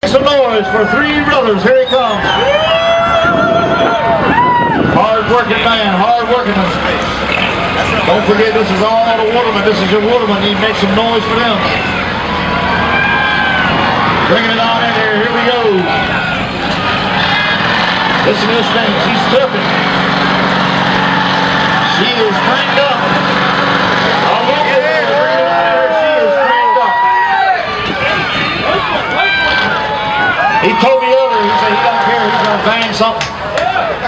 Some noise for three brothers. Here he comes. Hard-working man, hard-working man. Don't forget, this is all the Waterman. This is your Waterman. You make some noise for them. Bringing it on in here. Here we go. Listen to this thing. She's surfing. She is cranked up. I won't get her. Bring it on here. She is cranked up. He told me earlier, he said he don't care. He's going to bang something.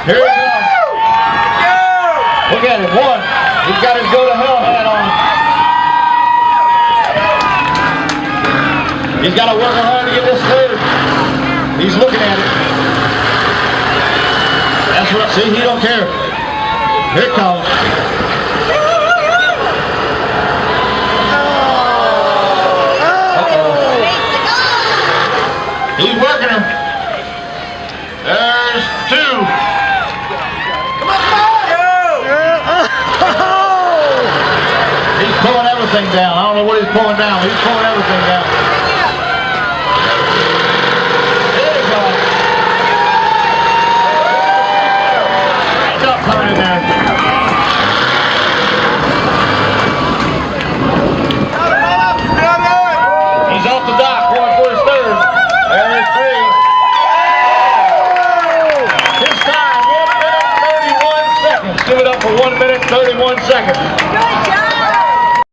Here we go. Look at him. One. He's got his go-to-hell hat on. He's got to work hard to get this third. He's looking at it. That's what, see, he don't care. Here it comes. He's working her. There's two. He's pulling everything down. I don't know what he's pulling down. He's pulling everything down. There you go. Stop coming in there. He's off the dock, going for his third. There's three. His time, 1 minute 31 seconds. Give it up for 1 minute 31 seconds.